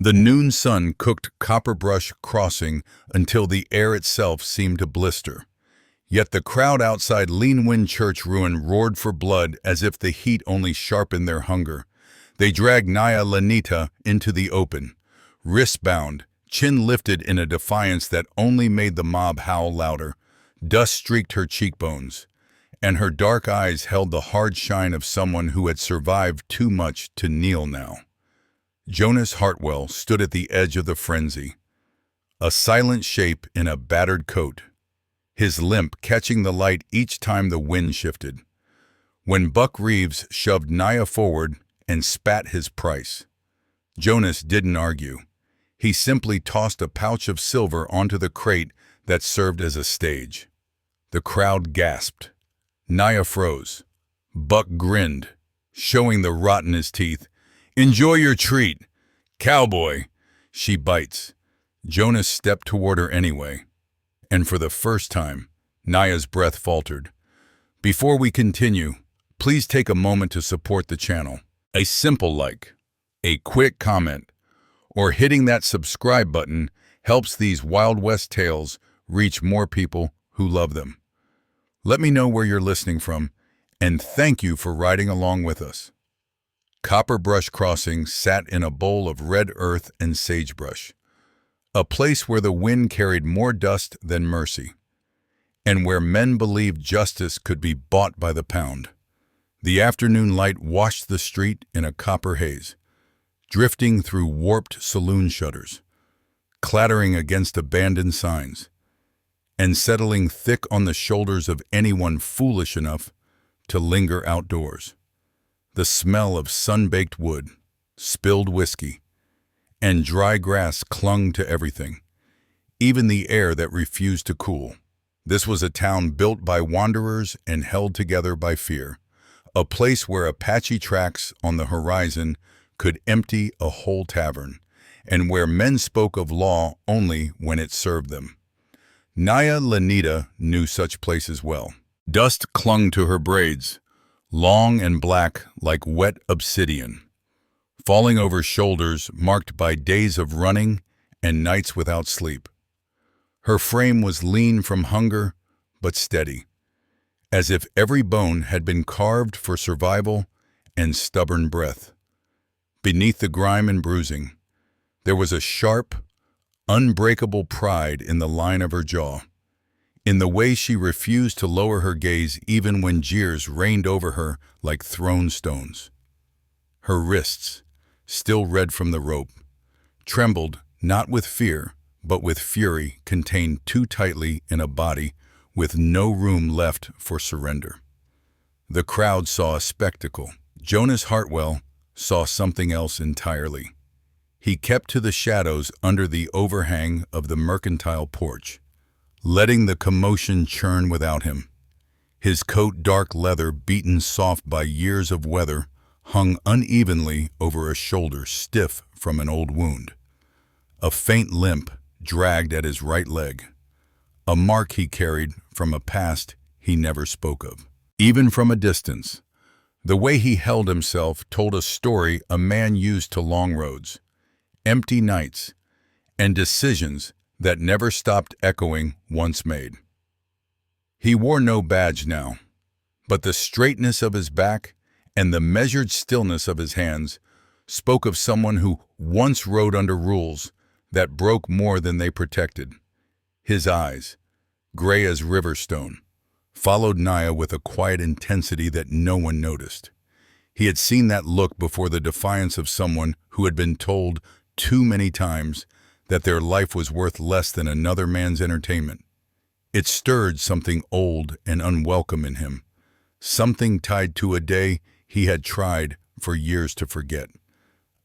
The noon sun cooked Copperbrush Crossing until the air itself seemed to blister. Yet the crowd outside Leanwind Church ruin roared for blood as if the heat only sharpened their hunger. They dragged Naya Lenetah into the open, wrist-bound, chin lifted in a defiance that only made the mob howl louder. Dust streaked her cheekbones, and her dark eyes held the hard shine of someone who had survived too much to kneel now. Jonas Hartwell stood at the edge of the frenzy, a silent shape in a battered coat, his limp catching the light each time the wind shifted. When Buck Reeves shoved Naya forward and spat his price, Jonas didn't argue. He simply tossed a pouch of silver onto the crate that served as a stage. The crowd gasped. Naya froze. Buck grinned, showing the rot in his teeth. "Enjoy your treat, Cowboy," she bites. Jonas stepped toward her anyway, and for the first time, Naya's breath faltered. Before we continue, please take a moment to support the channel. A simple like, a quick comment, or hitting that subscribe button helps these Wild West tales reach more people who love them. Let me know where you're listening from, and thank you for riding along with us. Copperbrush Crossing sat in a bowl of red earth and sagebrush, a place where the wind carried more dust than mercy, and where men believed justice could be bought by the pound. The afternoon light washed the street in a copper haze, drifting through warped saloon shutters, clattering against abandoned signs, and settling thick on the shoulders of anyone foolish enough to linger outdoors. The smell of sun-baked wood, spilled whiskey, and dry grass clung to everything, even the air that refused to cool. This was a town built by wanderers and held together by fear, a place where Apache tracks on the horizon could empty a whole tavern, and where men spoke of law only when it served them. Naya Lenetah knew such places well. Dust clung to her braids, long and black like wet obsidian, falling over shoulders marked by days of running and nights without sleep. Her frame was lean from hunger, but steady, as if every bone had been carved for survival and stubborn breath. Beneath the grime and bruising, there was a sharp, unbreakable pride in the line of her jaw, in the way she refused to lower her gaze even when jeers rained over her like thrown stones. Her wrists, still red from the rope, trembled not with fear, but with fury contained too tightly in a body with no room left for surrender. The crowd saw a spectacle. Jonas Hartwell saw something else entirely. He kept to the shadows under the overhang of the mercantile porch, letting the commotion churn without him. His coat, dark leather beaten soft by years of weather, hung unevenly over a shoulder stiff from an old wound. A faint limp dragged at his right leg, a mark he carried from a past he never spoke of. Even from a distance, the way he held himself told a story a man used to long roads, empty nights, and decisions that never stopped echoing once made. He wore no badge now, but the straightness of his back and the measured stillness of his hands spoke of someone who once rode under rules that broke more than they protected. His eyes, gray as river stone, followed Naya with a quiet intensity that no one noticed. He had seen that look before the defiance of someone who had been told too many times that their life was worth less than another man's entertainment. It stirred something old and unwelcome in him, something tied to a day he had tried for years to forget,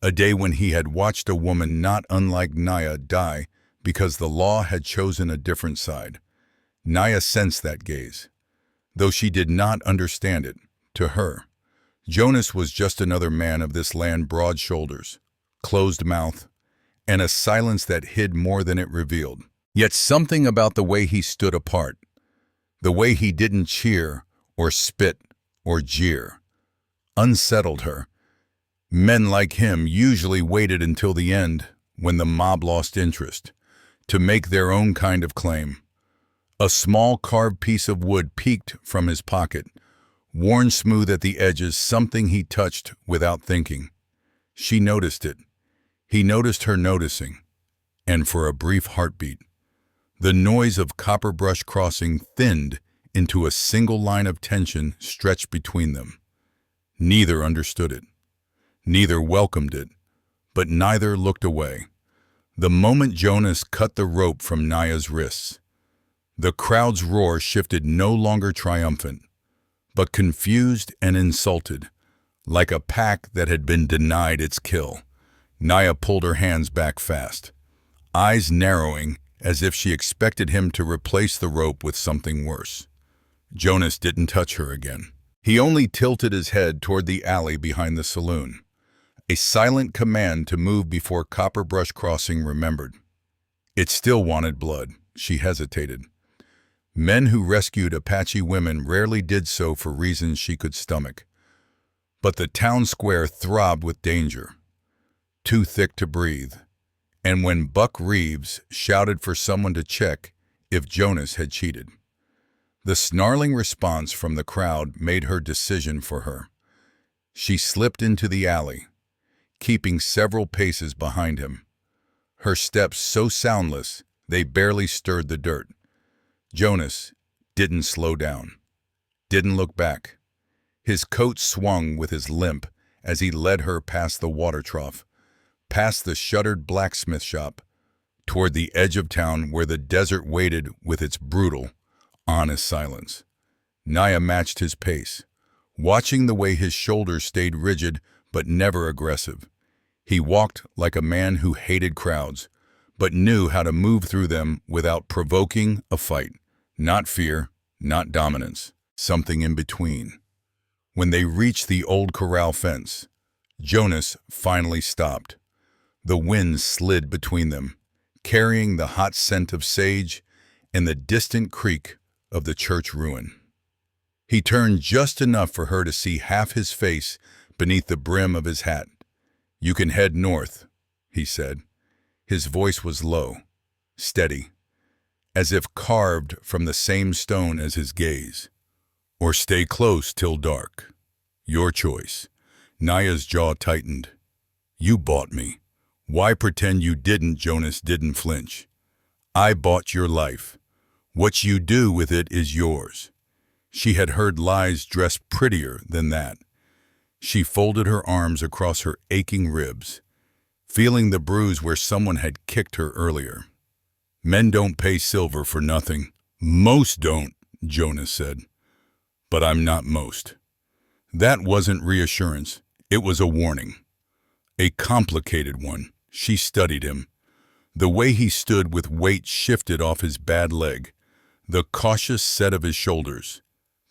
a day when he had watched a woman not unlike Naya die because the law had chosen a different side. Naya sensed that gaze. Though she did not understand it, to her, Jonas was just another man of this land, broad shoulders, closed mouth, and a silence that hid more than it revealed. Yet something about the way he stood apart, the way he didn't cheer or spit or jeer, unsettled her. Men like him usually waited until the end, when the mob lost interest, to make their own kind of claim. A small carved piece of wood peeked from his pocket, worn smooth at the edges, something he touched without thinking. She noticed it. He noticed her noticing. And for a brief heartbeat, the noise of Copperbrush Crossing thinned into a single line of tension stretched between them. Neither understood it. Neither welcomed it, but neither looked away. The moment Jonas cut the rope from Naya's wrists, the crowd's roar shifted, no longer triumphant, but confused and insulted, like a pack that had been denied its kill. Naya pulled her hands back fast, eyes narrowing as if she expected him to replace the rope with something worse. Jonas didn't touch her again. He only tilted his head toward the alley behind the saloon, a silent command to move before Copperbrush Crossing remembered. It still wanted blood. She hesitated. Men who rescued Apache women rarely did so for reasons she could stomach. But the town square throbbed with danger, too thick to breathe. And when Buck Reeves shouted for someone to check if Jonas had cheated, the snarling response from the crowd made her decision for her. She slipped into the alley, keeping several paces behind him, her steps so soundless they barely stirred the dirt. Jonas didn't slow down, didn't look back. His coat swung with his limp as he led her past the water trough, past the shuttered blacksmith shop, toward the edge of town where the desert waited with its brutal, honest silence. Naya matched his pace, watching the way his shoulders stayed rigid but never aggressive. He walked like a man who hated crowds, but knew how to move through them without provoking a fight. Not fear, not dominance, something in between. When they reached the old corral fence, Jonas finally stopped. The wind slid between them, carrying the hot scent of sage and the distant creak of the church ruin. He turned just enough for her to see half his face beneath the brim of his hat. "You can head north," he said. His voice was low, steady, as if carved from the same stone as his gaze. "Or stay close till dark. Your choice." Naya's jaw tightened. "You bought me. Why pretend you didn't?" Jonas didn't flinch. "I bought your life. What you do with it is yours." She had heard lies dressed prettier than that. She folded her arms across her aching ribs, feeling the bruise where someone had kicked her earlier. "Men don't pay silver for nothing." "Most don't," Jonas said. "But I'm not most." That wasn't reassurance. It was a warning. A complicated one. She studied him. The way he stood with weight shifted off his bad leg, the cautious set of his shoulders,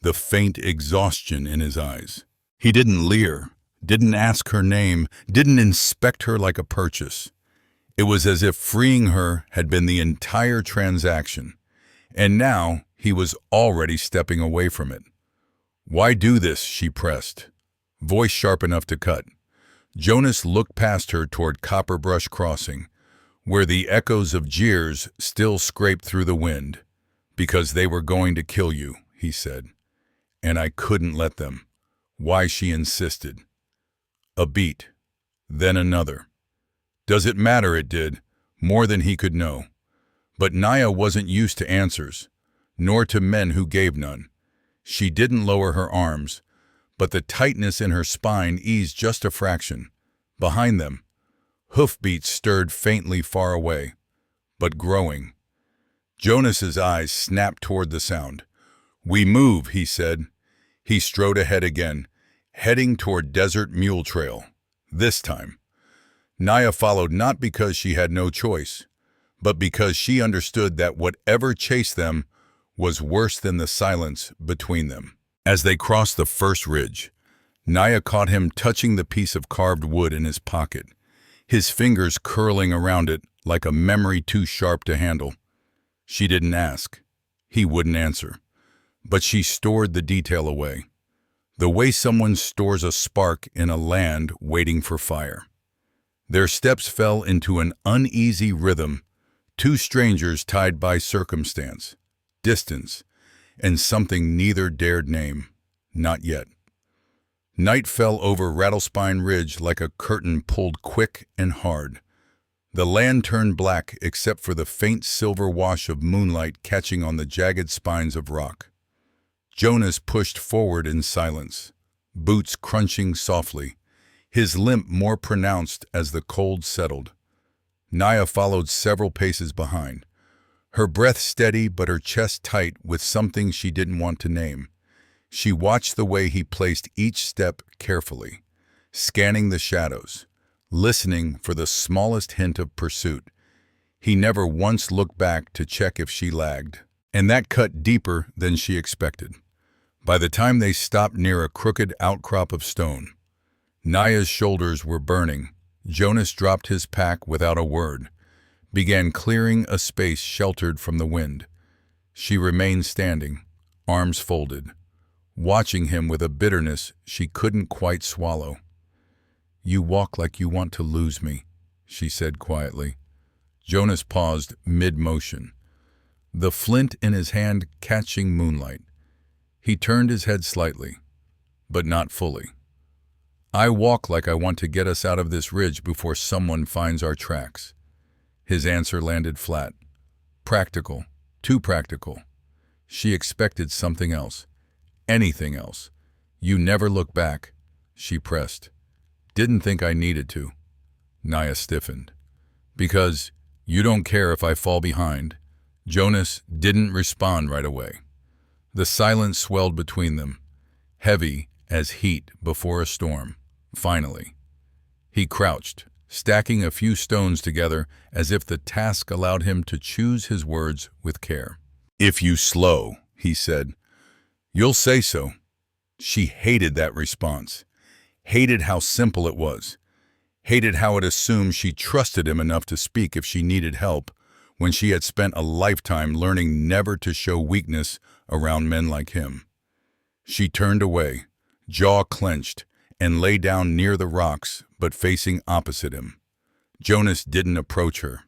the faint exhaustion in his eyes. He didn't leer, didn't ask her name, didn't inspect her like a purchase. It was as if freeing her had been the entire transaction, and now he was already stepping away from it. "Why do this?" she pressed, voice sharp enough to cut. Jonas looked past her toward Copperbrush Crossing, where the echoes of jeers still scraped through the wind. "Because they were going to kill you," he said. "And I couldn't let them." Why, she insisted. A beat, then another. Does it matter? It did, more than he could know. But Naya wasn't used to answers, nor to men who gave none. She didn't lower her arms, but the tightness in her spine eased just a fraction. Behind them, hoofbeats stirred faintly far away, but growing. Jonas's eyes snapped toward the sound. "We move," he said. He strode ahead again, heading toward Desert Mule Trail. This time, Naya followed, not because she had no choice, but because she understood that whatever chased them was worse than the silence between them. As they crossed the first ridge, Naya caught him touching the piece of carved wood in his pocket, his fingers curling around it like a memory too sharp to handle. She didn't ask. He wouldn't answer. But she stored the detail away, the way someone stores a spark in a land waiting for fire. Their steps fell into an uneasy rhythm, two strangers tied by circumstance, distance, and something neither dared name. Not yet. Night fell over Rattlespine Ridge like a curtain pulled quick and hard. The land turned black except for the faint silver wash of moonlight catching on the jagged spines of rock. Jonas pushed forward in silence, boots crunching softly, his limp more pronounced as the cold settled. Naya followed several paces behind, her breath steady but her chest tight with something she didn't want to name. She watched the way he placed each step carefully, scanning the shadows, listening for the smallest hint of pursuit. He never once looked back to check if she lagged, and that cut deeper than she expected. By the time they stopped near a crooked outcrop of stone, Naya's shoulders were burning. Jonas dropped his pack without a word, began clearing a space sheltered from the wind. She remained standing, arms folded, watching him with a bitterness she couldn't quite swallow. "You walk like you want to lose me," she said quietly. Jonas paused mid-motion, the flint in his hand catching moonlight. He turned his head slightly, but not fully. "I walk like I want to get us out of this ridge before someone finds our tracks." His answer landed flat. Practical, too practical. She expected something else, anything else. "You never look back," she pressed. "Didn't think I needed to." Naya stiffened. "Because you don't care if I fall behind." Jonas didn't respond right away. The silence swelled between them, heavy as heat before a storm. Finally, he crouched, stacking a few stones together as if the task allowed him to choose his words with care. "If you slow," he said, "you'll say so." She hated that response, hated how simple it was, hated how it assumed she trusted him enough to speak if she needed help, when she had spent a lifetime learning never to show weakness around men like him. She turned away, jaw clenched, and lay down near the rocks, but facing opposite him. Jonas didn't approach her,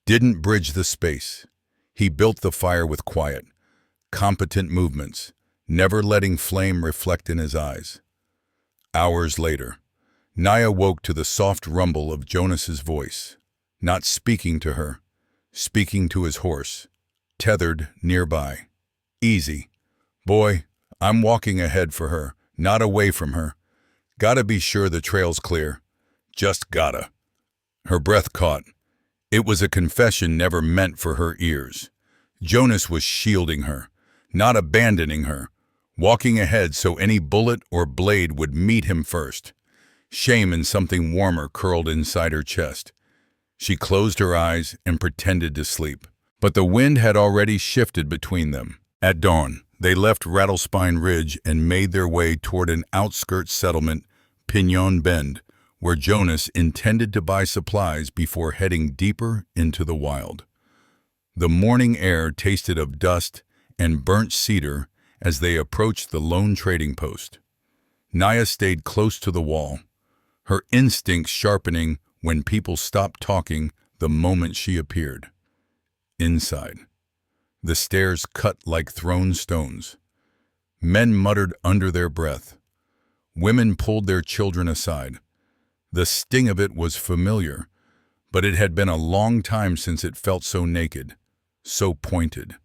didn't bridge the space. He built the fire with quiet, competent movements, never letting flame reflect in his eyes. Hours later, Naya woke to the soft rumble of Jonas's voice, not speaking to her, speaking to his horse, tethered nearby. "Easy. Boy, I'm walking ahead for her, not away from her. Gotta be sure the trail's clear. Just gotta." Her breath caught. It was a confession never meant for her ears. Jonas was shielding her, not abandoning her, walking ahead so any bullet or blade would meet him first. Shame and something warmer curled inside her chest. She closed her eyes and pretended to sleep. But the wind had already shifted between them. At dawn, they left Rattlespine Ridge and made their way toward an outskirts settlement, Pinon Bend, where Jonas intended to buy supplies before heading deeper into the wild. The morning air tasted of dust and burnt cedar as they approached the lone trading post. Naya stayed close to the wall, her instincts sharpening when people stopped talking the moment she appeared. Inside, the stairs cut like thrown stones. Men muttered under their breath. Women pulled their children aside. The sting of it was familiar, but it had been a long time since it felt so naked, so pointed.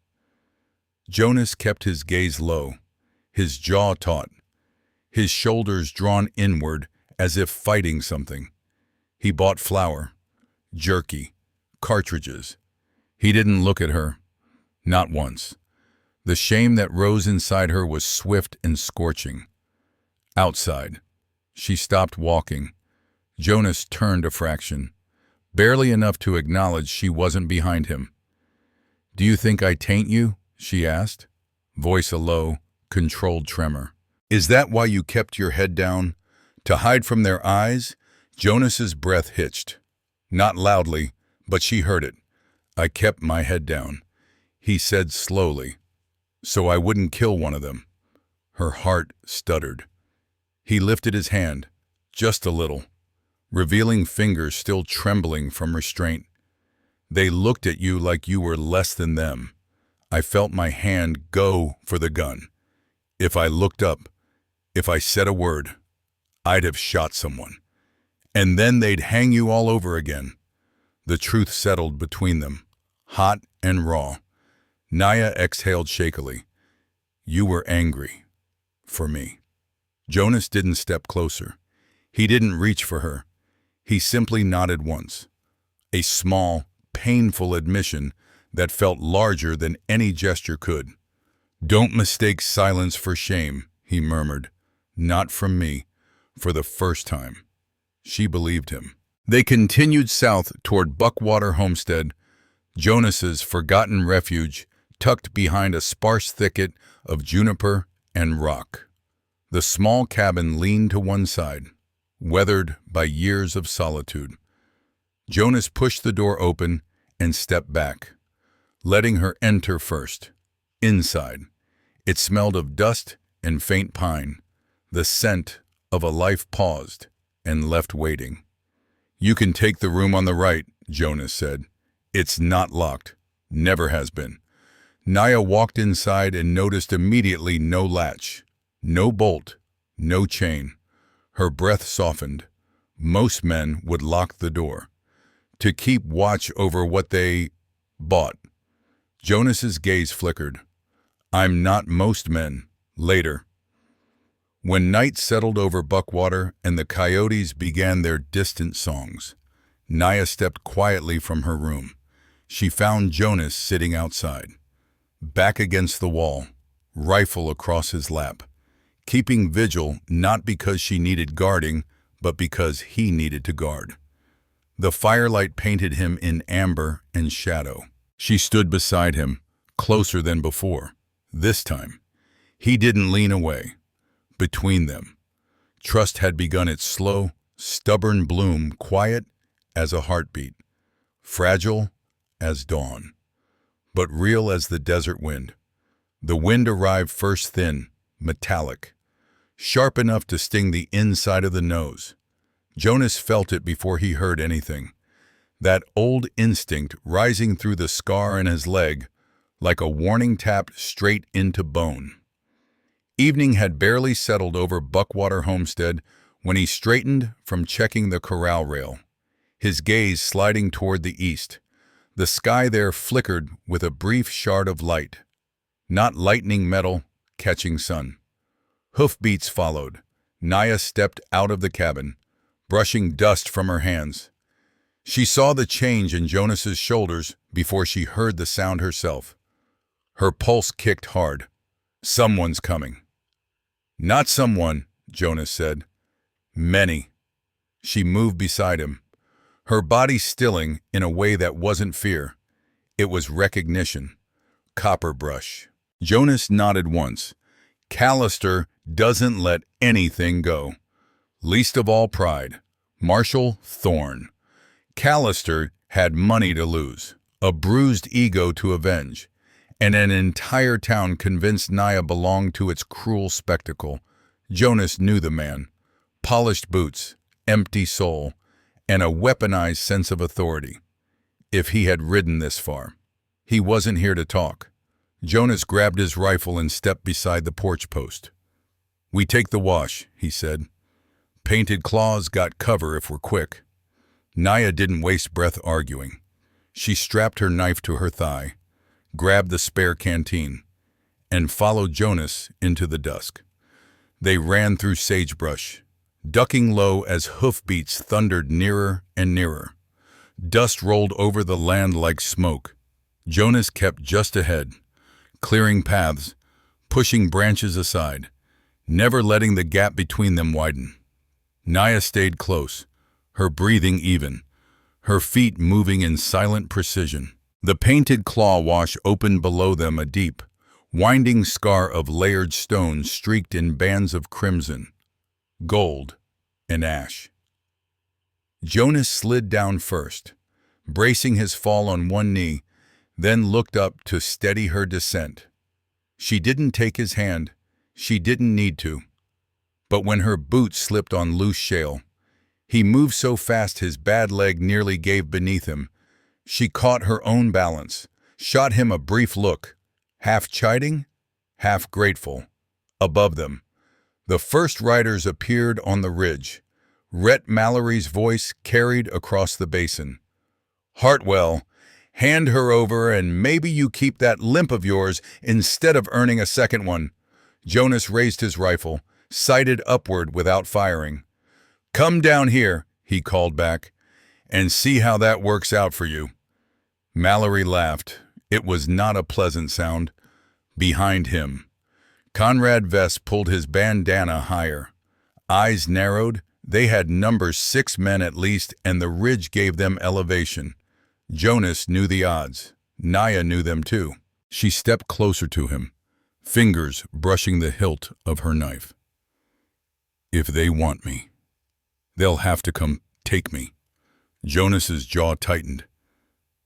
Jonas kept his gaze low, his jaw taut, his shoulders drawn inward as if fighting something. He bought flour, jerky, cartridges. He didn't look at her, not once. The shame that rose inside her was swift and scorching. Outside, she stopped walking. Jonas turned a fraction, barely enough to acknowledge she wasn't behind him. "Do you think I taint you?" she asked, voice a low, controlled tremor. "Is that why you kept your head down? To hide from their eyes?" Jonas's breath hitched. Not loudly, but she heard it. "I kept my head down," he said slowly, "so I wouldn't kill one of them." Her heart stuttered. He lifted his hand, just a little. revealing fingers still trembling from restraint. They looked at you like you were less than them. I felt my hand go for the gun. If I looked up, if I said a word, I'd have shot someone. And then they'd hang you all over again. The truth settled between them, hot and raw. Naya exhaled shakily. You were angry. For me. Jonas didn't step closer. He didn't reach for her. He simply nodded once. A small, painful admission that felt larger than any gesture could. Don't mistake silence for shame, he murmured. Not from me, for the first time. She believed him. They continued south toward Buckwater homestead, Jonas's forgotten refuge, tucked behind a sparse thicket of juniper and rock. The small cabin leaned to one side, weathered by years of solitude. Jonas pushed the door open and stepped back, letting her enter first. Inside, it smelled of dust and faint pine, the scent of a life paused and left waiting. You can take the room on the right, Jonas said. It's not locked. Never has been. Naya walked inside and noticed immediately no latch, no bolt, no chain. Her breath softened. Most men would lock the door to keep watch over what they bought. Jonas's gaze flickered. I'm not most men. Later. When night settled over Buckwater and the coyotes began their distant songs, Naya stepped quietly from her room. She found Jonas sitting outside, back against the wall, rifle across his lap, keeping vigil not because she needed guarding, but because he needed to guard. The firelight painted him in amber and shadow. She stood beside him, closer than before. This time, he didn't lean away. Between them, trust had begun its slow, stubborn bloom, quiet as a heartbeat, fragile as dawn, but real as the desert wind. The wind arrived first thin, metallic, sharp enough to sting the inside of the nose. Jonas felt it before he heard anything, that old instinct rising through the scar in his leg like a warning tap straight into bone. Evening had barely settled over Buckwater homestead when he straightened from checking the corral rail, his gaze sliding toward the east. The sky there flickered with a brief shard of light, not lightning metal, catching sun. Hoofbeats followed. Naya stepped out of the cabin, brushing dust from her hands. She saw the change in Jonas's shoulders before she heard the sound herself. Her pulse kicked hard. Someone's coming. Not someone, Jonas said. Many. She moved beside him, her body stilling in a way that wasn't fear. It was recognition. Copperbrush. Jonas nodded once. Callister doesn't let anything go. Least of all pride. Marshal Thorne. Callister had money to lose, a bruised ego to avenge, and an entire town convinced Naya belonged to its cruel spectacle. Jonas knew the man. Polished boots, empty soul, and a weaponized sense of authority. If he had ridden this far, he wasn't here to talk. Jonas grabbed his rifle and stepped beside the porch post. We take the wash, he said. Painted claws got cover if we're quick. Naya didn't waste breath arguing. She strapped her knife to her thigh, grabbed the spare canteen, and followed Jonas into the dusk. They ran through sagebrush, ducking low as hoofbeats thundered nearer and nearer. Dust rolled over the land like smoke. Jonas kept just ahead, clearing paths, pushing branches aside, never letting the gap between them widen. Naya stayed close, her breathing even, her feet moving in silent precision. The painted claw wash opened below them, a deep, winding scar of layered stones streaked in bands of crimson, gold, and ash. Jonas slid down first, bracing his fall on one knee, then looked up to steady her descent. She didn't take his hand. She didn't need to. But when her boots slipped on loose shale, He moved so fast his bad leg nearly gave beneath him. She caught her own balance, shot him a brief look, half chiding, half grateful. Above them, the first riders appeared on the ridge. Rhett Mallory's voice carried across the basin. "Hartwell, hand her over and maybe you keep that limp of yours instead of earning a second one." Jonas raised his rifle, sighted upward without firing. "Come down here," he called back, "and see how that works out for you." Mallory laughed. It was not a pleasant sound. Behind him, Conrad Vest pulled his bandana higher. Eyes narrowed, they had number 6 men at least, and the ridge gave them elevation. Jonas knew the odds. Naya knew them too. She stepped closer to him, fingers brushing the hilt of her knife. "If they want me, they'll have to come take me." Jonas's jaw tightened.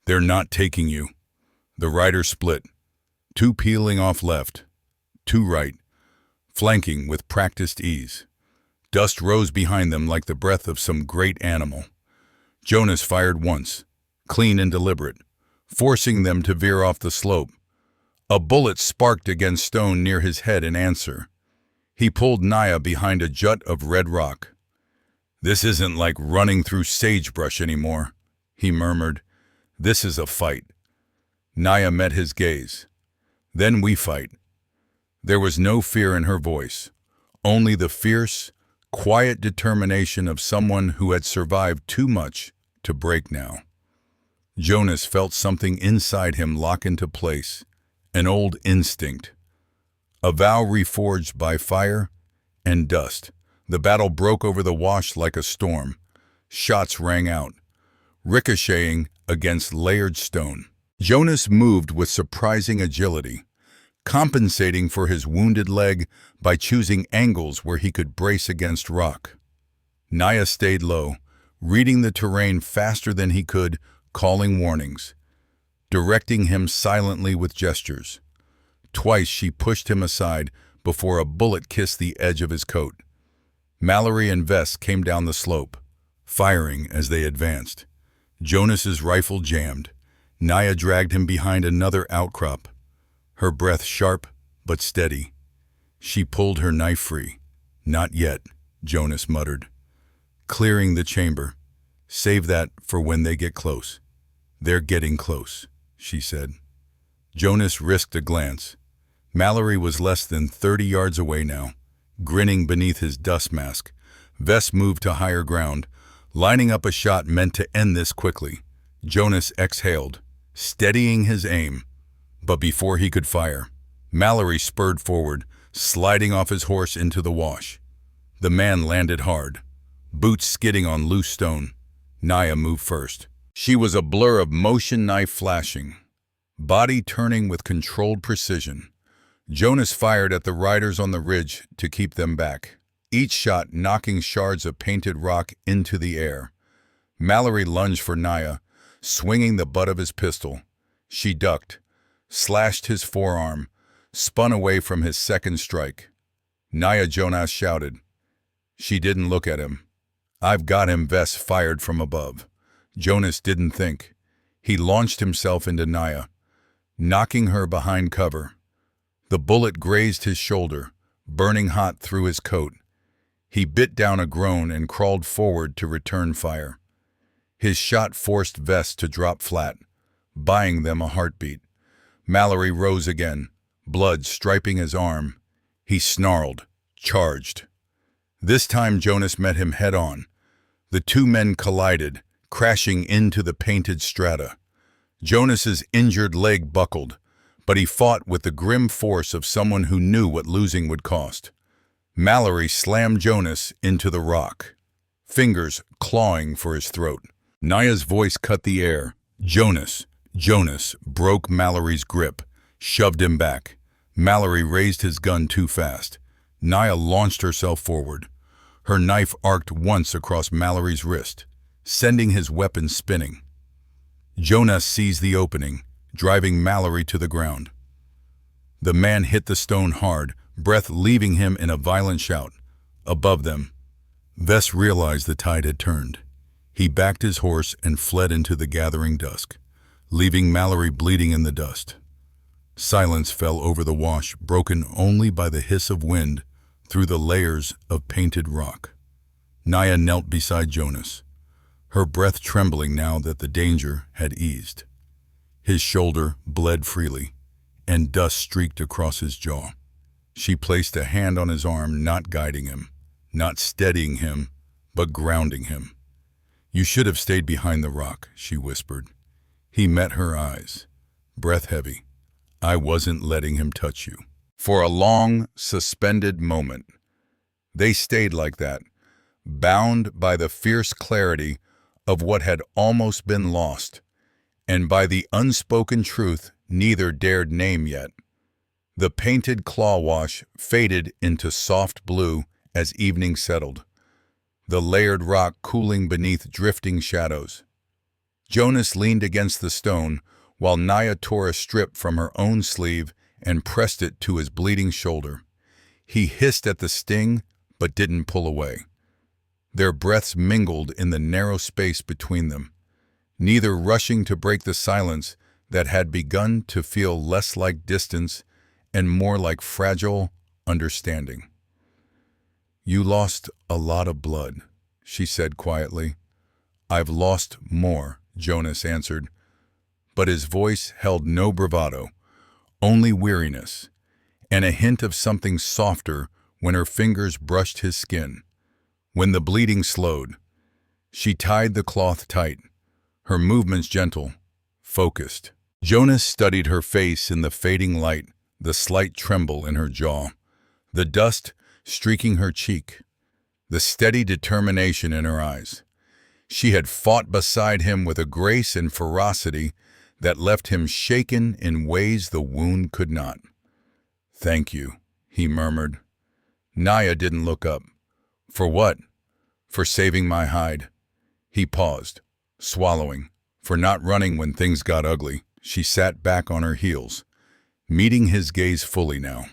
"They're not taking you." The riders split, 2 peeling off left, 2 right, flanking with practiced ease. Dust rose behind them like the breath of some great animal. Jonas fired once, clean and deliberate, forcing them to veer off the slope. A bullet sparked against stone near his head in answer. He pulled Naya behind a jut of red rock. "This isn't like running through sagebrush anymore," he murmured. "This is a fight." Naya met his gaze. "Then we fight." There was no fear in her voice, only the fierce, quiet determination of someone who had survived too much to break now. Jonas felt something inside him lock into place, an old instinct. A vow reforged by fire and dust. The battle broke over the wash like a storm. Shots rang out, ricocheting against layered stone. Jonas moved with surprising agility, compensating for his wounded leg by choosing angles where he could brace against rock. Naya stayed low, reading the terrain faster than he could, calling warnings, directing him silently with gestures. Twice she pushed him aside before a bullet kissed the edge of his coat. Mallory and Vest came down the slope, firing as they advanced. Jonas's rifle jammed. Naya dragged him behind another outcrop, her breath sharp but steady. She pulled her knife free. "Not yet," Jonas muttered. "Clearing the chamber. Save that for when they get close." "They're getting close," she said. Jonas risked a glance. Mallory was less than 30 yards away now, grinning beneath his dust mask. Vest moved to higher ground, lining up a shot meant to end this quickly. Jonas exhaled, steadying his aim. But before he could fire, Mallory spurred forward, sliding off his horse into the wash. The man landed hard, boots skidding on loose stone. Naya moved first. She was a blur of motion, knife flashing, body turning with controlled precision. Jonas fired at the riders on the ridge to keep them back, each shot knocking shards of painted rock into the air. Mallory lunged for Naya, swinging the butt of his pistol. She ducked, slashed his forearm, spun away from his second strike. "Naya," Jonas shouted. She didn't look at him. "I've got him," Vest fired from above. Jonas didn't think. He launched himself into Naya, knocking her behind cover. The bullet grazed his shoulder, burning hot through his coat. He bit down a groan and crawled forward to return fire. His shot forced Vest to drop flat, buying them a heartbeat. Mallory rose again, blood striping his arm. He snarled, charged. This time Jonas met him head-on. The 2 men collided, crashing into the painted strata. Jonas's injured leg buckled, but he fought with the grim force of someone who knew what losing would cost. Mallory slammed Jonas into the rock, fingers clawing for his throat. Naya's voice cut the air. "Jonas!" Jonas broke Mallory's grip, shoved him back. Mallory raised his gun too fast. Naya launched herself forward. Her knife arced once across Mallory's wrist, sending his weapon spinning. Jonas seized the opening, driving Mallory to the ground. The man hit the stone hard, breath leaving him in a violent shout. Above them, Vess realized the tide had turned. He backed his horse and fled into the gathering dusk, leaving Mallory bleeding in the dust. Silence fell over the wash, broken only by the hiss of wind through the layers of painted rock. Naya knelt beside Jonas, her breath trembling now that the danger had eased. His shoulder bled freely, and dust streaked across his jaw. She placed a hand on his arm, not guiding him, not steadying him, but grounding him. "You should have stayed behind the rock," she whispered. He met her eyes, breath heavy. "I wasn't letting him touch you." For a long, suspended moment, they stayed like that, bound by the fierce clarity of what had almost been lost, and by the unspoken truth neither dared name yet. The painted claw wash faded into soft blue as evening settled, the layered rock cooling beneath drifting shadows. Jonas leaned against the stone while Naya tore a strip from her own sleeve and pressed it to his bleeding shoulder. He hissed at the sting, but didn't pull away. Their breaths mingled in the narrow space between them, neither rushing to break the silence that had begun to feel less like distance and more like fragile understanding. "You lost a lot of blood," she said quietly. "I've lost more," Jonas answered, but his voice held no bravado, only weariness, and a hint of something softer when her fingers brushed his skin. When the bleeding slowed, she tied the cloth tight, her movements gentle, focused. Jonas studied her face in the fading light, the slight tremble in her jaw, the dust streaking her cheek, the steady determination in her eyes. She had fought beside him with a grace and ferocity that left him shaken in ways the wound could not. "Thank you," he murmured. Naya didn't look up. "For what?" "For saving my hide." He paused, swallowing. "For not running when things got ugly." She sat back on her heels, meeting his gaze fully now.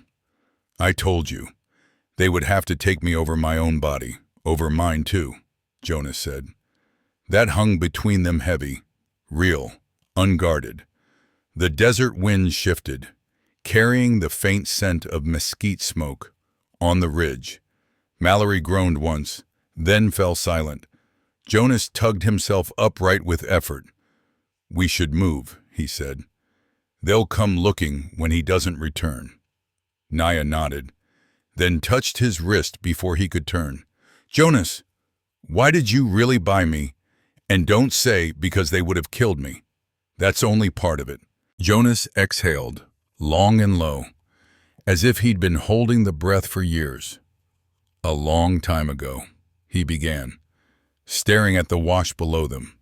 "I told you. They would have to take me over my own body, over mine too," Jonas said. That hung between them heavy, real, unguarded. The desert wind shifted, carrying the faint scent of mesquite smoke. On the ridge, Mallory groaned once, then fell silent. Jonas tugged himself upright with effort. "We should move," he said. "They'll come looking when he doesn't return." Naya nodded, then touched his wrist before he could turn. "Jonas, why did you really buy me? And don't say because they would have killed me. That's only part of it." Jonas exhaled, long and low, as if he'd been holding the breath for years. "A long time ago," he began, staring at the wash below them.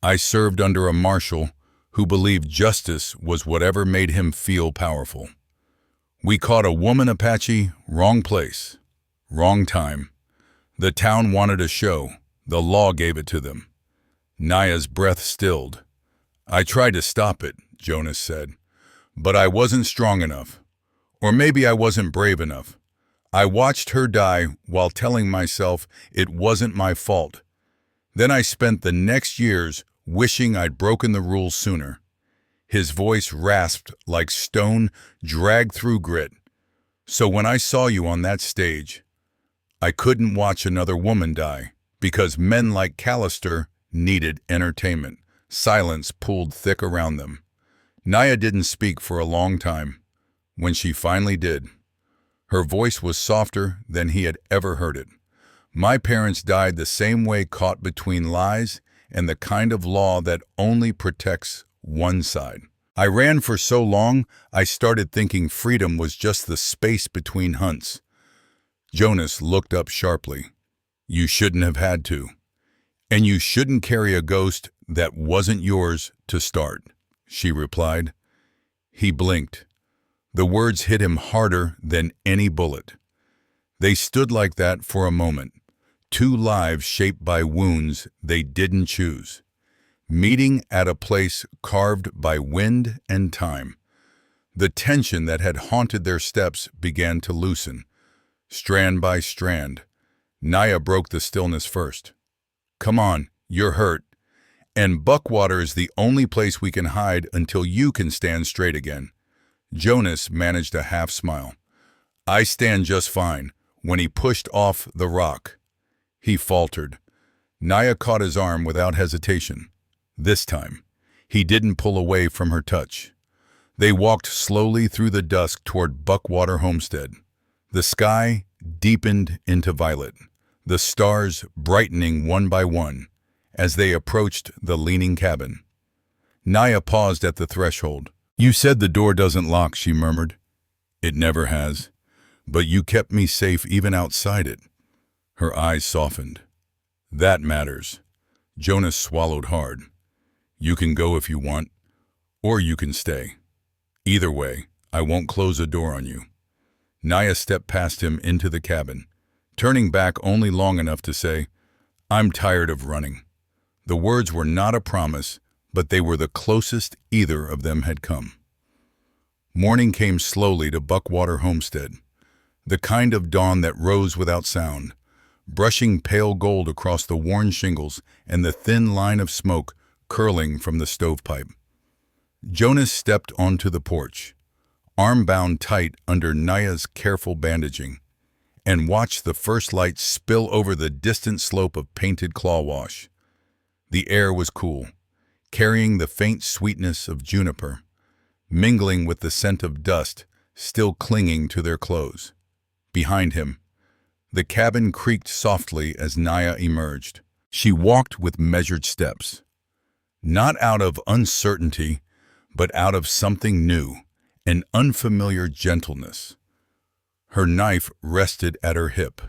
"I served under a marshal who believed justice was whatever made him feel powerful. We caught a woman Apache, wrong place, wrong time. The town wanted a show. The law gave it to them." Naya's breath stilled. "I tried to stop it," Jonas said, "but I wasn't strong enough. Or maybe I wasn't brave enough. I watched her die while telling myself it wasn't my fault. Then I spent the next years wishing I'd broken the rules sooner." His voice rasped like stone dragged through grit. "So when I saw you on that stage, I couldn't watch another woman die, because men like Callister needed entertainment." Silence pulled thick around them. Naya didn't speak for a long time. When she finally did, her voice was softer than he had ever heard it. "My parents died the same way, caught between lies and the kind of law that only protects one side. I ran for so long, I started thinking freedom was just the space between hunts." Jonas looked up sharply. "You shouldn't have had to. And you shouldn't carry a ghost that wasn't yours to start," she replied. He blinked. The words hit him harder than any bullet. They stood like that for a moment, two lives shaped by wounds they didn't choose, meeting at a place carved by wind and time. The tension that had haunted their steps began to loosen, strand by strand. Naya broke the stillness first. "Come on, you're hurt. And Buckwater is the only place we can hide until you can stand straight again." Jonas managed a half smile. "I stand just fine," when he pushed off the rock. He faltered. Naya caught his arm without hesitation. This time, he didn't pull away from her touch. They walked slowly through the dusk toward Buckwater Homestead. The sky deepened into violet, the stars brightening one by one as they approached the leaning cabin. Naya paused at the threshold. "You said the door doesn't lock," she murmured. "It never has. But you kept me safe even outside it." Her eyes softened. "That matters." Jonas swallowed hard. "You can go if you want, or you can stay. Either way, I won't close a door on you." Naya stepped past him into the cabin, turning back only long enough to say, "I'm tired of running." The words were not a promise, but they were the closest either of them had come. Morning came slowly to Buckwater Homestead, the kind of dawn that rose without sound, brushing pale gold across the worn shingles and the thin line of smoke curling from the stovepipe. Jonas stepped onto the porch, arm bound tight under Naya's careful bandaging, and watched the first light spill over the distant slope of painted claw wash. The air was cool, carrying the faint sweetness of juniper, mingling with the scent of dust still clinging to their clothes. Behind him, the cabin creaked softly as Naya emerged. She walked with measured steps, not out of uncertainty, but out of something new, an unfamiliar gentleness. Her knife rested at her hip,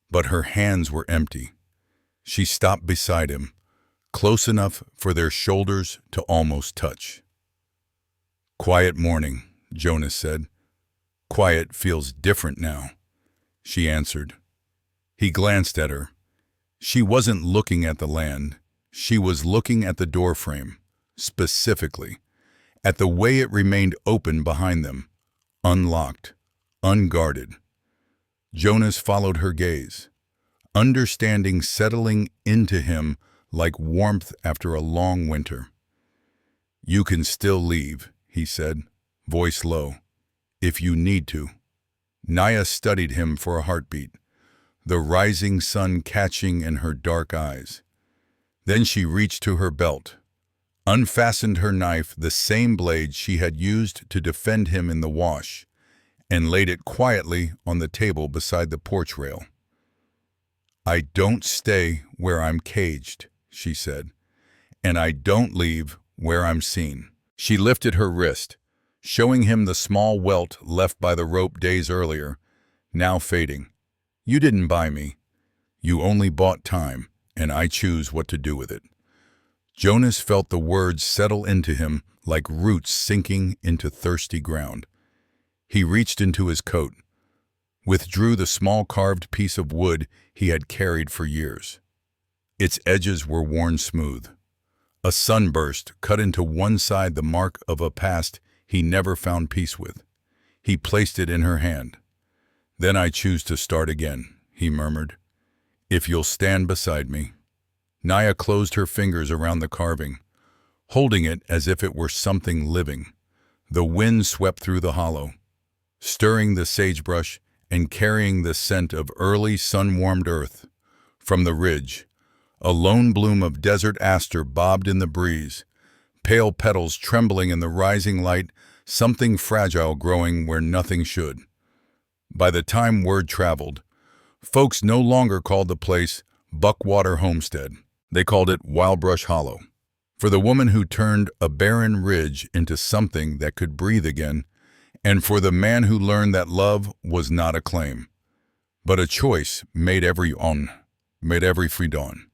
but her hands were empty. She stopped beside him, close enough for their shoulders to almost touch. "Quiet morning," Jonas said. "Quiet feels different now," she answered. He glanced at her. She wasn't looking at the land. She was looking at the doorframe, specifically, at the way it remained open behind them, unlocked, unguarded. Jonas followed her gaze, understanding settling into him like warmth after a long winter. "You can still leave," he said, voice low, "if you need to." Naya studied him for a heartbeat, the rising sun catching in her dark eyes. Then she reached to her belt, unfastened her knife, the same blade she had used to defend him in the wash, and laid it quietly on the table beside the porch rail. "I don't stay where I'm caged," she said, "and I don't leave where I'm seen." She lifted her wrist, showing him the small welt left by the rope days earlier, now fading. "You didn't buy me. You only bought time, and I choose what to do with it." Jonas felt the words settle into him like roots sinking into thirsty ground. He reached into his coat, withdrew the small carved piece of wood he had carried for years. Its edges were worn smooth. A sunburst cut into one side, the mark of a past he never found peace with. He placed it in her hand. "Then I choose to start again," he murmured, "if you'll stand beside me." Naya closed her fingers around the carving, holding it as if it were something living. The wind swept through the hollow, stirring the sagebrush and carrying the scent of early sun-warmed earth. From the ridge, a lone bloom of desert aster bobbed in the breeze, pale petals trembling in the rising light, something fragile growing where nothing should. By the time word traveled, folks no longer called the place Buckwater Homestead. They called it Wildbrush Hollow. For the woman who turned a barren ridge into something that could breathe again, and for the man who learned that love was not a claim, but a choice made every free dawn.